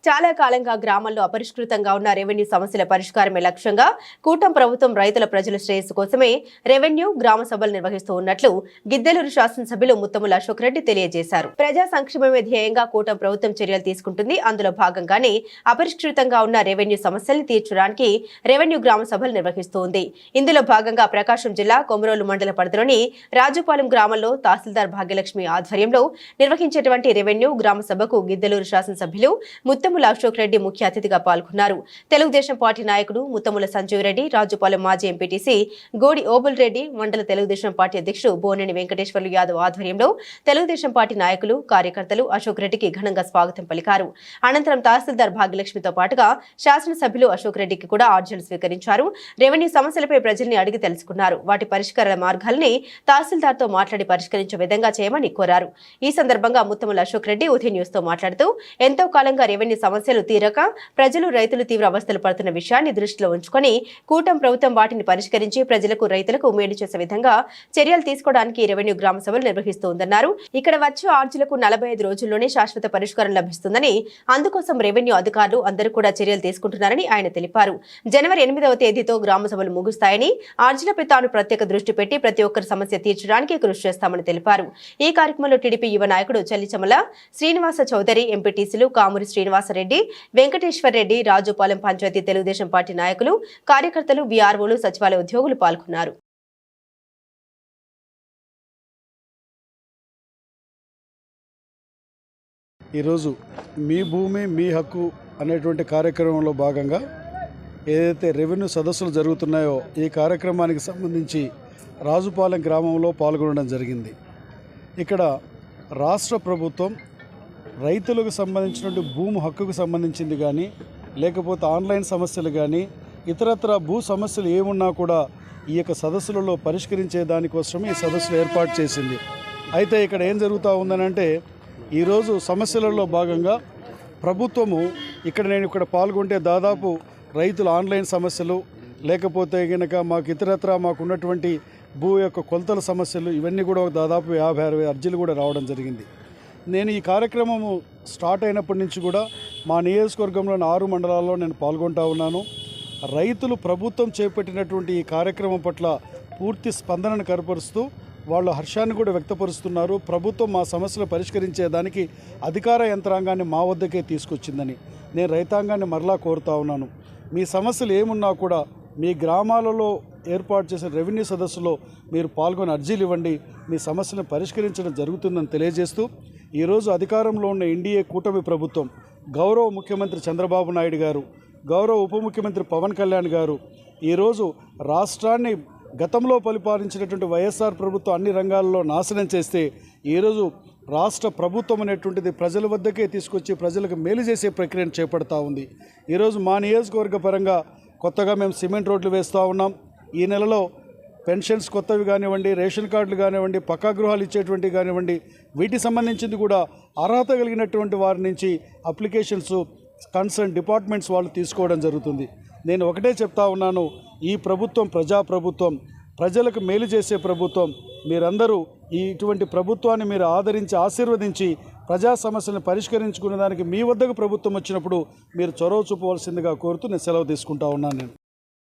చాలా కాలంగా గ్రామాల్లో అపరిష్కృతంగా ఉన్న రెవెన్యూ సమస్యల పరిష్కారమే లక్ష్యంగా కూటమి ప్రభుత్వం రైతుల ప్రజల శ్రేయస్సు కోసమే రెవెన్యూ గ్రామ సభలు నిర్వహిస్తూ ఉన్నట్లు గిద్దలూరు శాసనసభ్యులు ముత్తముల అశోక్ రెడ్డి తెలియజేశారు. ప్రజా సంక్షేమమే ధ్యేయంగా కూటమి ప్రభుత్వం చర్యలు తీసుకుంటుంది. అందులో భాగంగానే అపరిష్కృతంగా ఉన్న రెవెన్యూ సమస్యల్ని తీర్చడానికి రెవెన్యూ గ్రామ సభలు నిర్వహిస్తోంది. ఇందులో భాగంగా ప్రకాశం జిల్లా కొమరోలు మండల పరిధిలోని రాజుపాలెం గ్రామంలో తహసీల్దార్ భాగ్యలక్ష్మి ఆధ్వర్యంలో నిర్వహించేటువంటి రెవెన్యూ గ్రామ సభకు గిద్దలూరు శాసనసభ్యులు ముత్తముల అశోక్ రెడ్డి ముఖ్య అతిథిగా పాల్గొన్నారు. తెలుగుదేశం పార్టీ నాయకుడు ముత్తముల సంజీవ్ రెడ్డి, రాజుపాలెం మాజీ ఎంపీటీసీ గోడి ఓబుల్ రెడ్డి, మండల తెలుగుదేశం పార్టీ అధ్యక్షుడు బోనేని వెంకటేశ్వర్లు యాదవ్ ఆధ్వర్యంలో తెలుగుదేశం పార్టీ నాయకులు, కార్యకర్తలు అశోక్ రెడ్డికి ఘనంగా స్వాగతం పలికారు. అనంతరం తహసీల్దార్ భాగ్యలక్ష్మితో పాటుగా శాసనసభ్యులు అశోక్ రెడ్డికి కూడా ఆర్జీలు స్వీకరించారు. రెవెన్యూ సమస్యలపై ప్రజల్ని అడిగి తెలుసుకున్నారు. వాటి పరిష్కార మార్గాల్ని తహసీల్దార్తో మాట్లాడి పరిష్కరించే విధంగా చేయమని కోరారు. ఈ సందర్భంగా ముత్తముల అశోక్ రెడ్డి ఉదయం న్యూస్ తో మాట్లాడుతూ ఎంతో కాలంగా రెవెన్యూ సమస్యలు తీరక ప్రజలు, రైతులు తీవ్ర అవస్థలు పడుతున్న విషయాన్ని దృష్టిలో ఉంచుకొని కూటమి ప్రభుత్వం వాటిని పరిష్కరించి ప్రజలకు, రైతులకు మేలు చేసే విధంగా చర్యలు తీసుకోవడానికి రెవెన్యూ గ్రామ సభలు నిర్వహిస్తోందన్నారు. ఇక్కడ వచ్చే ఆర్జీలకు 45 రోజుల్లోనే శాశ్వత పరిష్కారం లభిస్తుందని, అందుకోసం రెవెన్యూ అధికారులు అందరూ కూడా చర్యలు తీసుకుంటున్నారని ఆయన తెలిపారు. జనవరి 8వ తేదీతో గ్రామ సభలు ముగుస్తాయని, ఆర్జీలపై తాను ప్రత్యేక దృష్టి పెట్టి ప్రతి ఒక్కరి సమస్య తీర్చడానికి కృషి చేస్తామని తెలిపారు. ఈ కార్యక్రమంలో టీడీపీ యువ నాయకుడు చల్లిచమల శ్రీనివాస చౌదరి, ఎంపీటీసీలు కామూరి శ్రీనివాసరెడ్డి, వెంకటేశ్వర్ రెడ్డి, రాజుపాలెం పంచాయతీ తెలుగుదేశం పార్టీ నాయకులు, కార్యకర్తలు, వీఆర్ఓలు, సచివాలయ ఉద్యోగులు పాల్గొన్నారు. ఈరోజు మీ భూమి మీ హక్కు అనేటువంటి కార్యక్రమంలో భాగంగా ఏదైతే రెవెన్యూ సదస్సులు జరుగుతున్నాయో ఈ కార్యక్రమానికి సంబంధించి రాజుపాలెం గ్రామంలో పాల్గొనడం జరిగింది. ఇక్కడ రాష్ట్ర ప్రభుత్వం రైతులకు సంబంధించినటువంటి భూమి హక్కుకు సంబంధించింది కానీ, లేకపోతే ఆన్లైన్ సమస్యలు కానీ, ఇతరత్ర భూ సమస్యలు ఏమున్నా కూడా ఈ యొక్క సదస్సులలో పరిష్కరించే దానికోసమే ఈ సదస్సులు ఏర్పాటు చేసింది. అయితే ఇక్కడ ఏం జరుగుతూ ఉందనంటే, ఈరోజు సమస్యలలో భాగంగా ప్రభుత్వము నేను ఇక్కడ పాల్గొంటే దాదాపు రైతుల ఆన్లైన్ సమస్యలు, లేకపోతే కనుక మాకు ఉన్నటువంటి భూ యొక్క కొలతల సమస్యలు, ఇవన్నీ కూడా దాదాపు 50-60 అర్జీలు కూడా రావడం జరిగింది. నేను ఈ కార్యక్రమము స్టార్ట్ అయినప్పటి నుంచి కూడా మా నియోజకవర్గంలోని 6 మండలాల్లో నేను పాల్గొంటూ ఉన్నాను. రైతులు ప్రభుత్వం చేపట్టినటువంటి ఈ కార్యక్రమం పట్ల పూర్తి స్పందనను కనపరుస్తూ వాళ్ళు హర్షాన్ని కూడా వ్యక్తపరుస్తున్నారు. ప్రభుత్వం మా సమస్యలు పరిష్కరించేదానికి అధికార యంత్రాంగాన్ని మా వద్దకే తీసుకొచ్చిందని నేను రైతాంగాన్ని మరలా కోరుతా ఉన్నాను. మీ సమస్యలు ఏమున్నా కూడా మీ గ్రామాలలో ఏర్పాటు చేసిన రెవెన్యూ సదస్సులో మీరు పాల్గొని అర్జీలు ఇవ్వండి, మీ సమస్యలను పరిష్కరించడం జరుగుతుందని తెలియజేస్తూ, ఈరోజు అధికారంలో ఉన్న ఎన్డీఏ కూటమి ప్రభుత్వం, గౌరవ ముఖ్యమంత్రి చంద్రబాబు నాయుడు గారు, గౌరవ ఉప ముఖ్యమంత్రి పవన్ కళ్యాణ్ గారు ఈరోజు రాష్ట్రాన్ని గతంలో పరిపాలించినటువంటి వైఎస్ఆర్ ప్రభుత్వం అన్ని రంగాల్లో నాశనం చేస్తే, ఈరోజు రాష్ట్ర ప్రభుత్వం అనేటువంటిది ప్రజల వద్దకే తీసుకొచ్చి ప్రజలకు మేలు చేసే ప్రక్రియను చేపడతా ఉంది. ఈరోజు మా నియోజకవర్గ పరంగా కొత్తగా మేము సిమెంట్ రోడ్లు వేస్తూ ఉన్నాం. ఈ నెలలో పెన్షన్స్ కొత్తవి కానివ్వండి, రేషన్ కార్డులు కానివ్వండి, పక్కా గృహాలు ఇచ్చేటువంటివి కానివ్వండి, వీటికి సంబంధించింది కూడా అర్హత కలిగినటువంటి వారి నుంచి అప్లికేషన్స్ కన్సర్న్ డిపార్ట్మెంట్స్ వాళ్ళు తీసుకోవడం జరుగుతుంది. నేను ఒకటే చెప్తా ఉన్నాను, ఈ ప్రభుత్వం ప్రజాప్రభుత్వం, ప్రజలకు మేలు చేసే ప్రభుత్వం. మీరందరూ ఇటువంటి ప్రభుత్వాన్ని మీరు ఆదరించి ఆశీర్వదించి ప్రజా సమస్యలను పరిష్కరించుకునే దానికి మీ వద్దకు ప్రభుత్వం వచ్చినప్పుడు మీరు చొరవ చూపవలసిందిగా కోరుతూ నేను సెలవు తీసుకుంటా ఉన్నాను.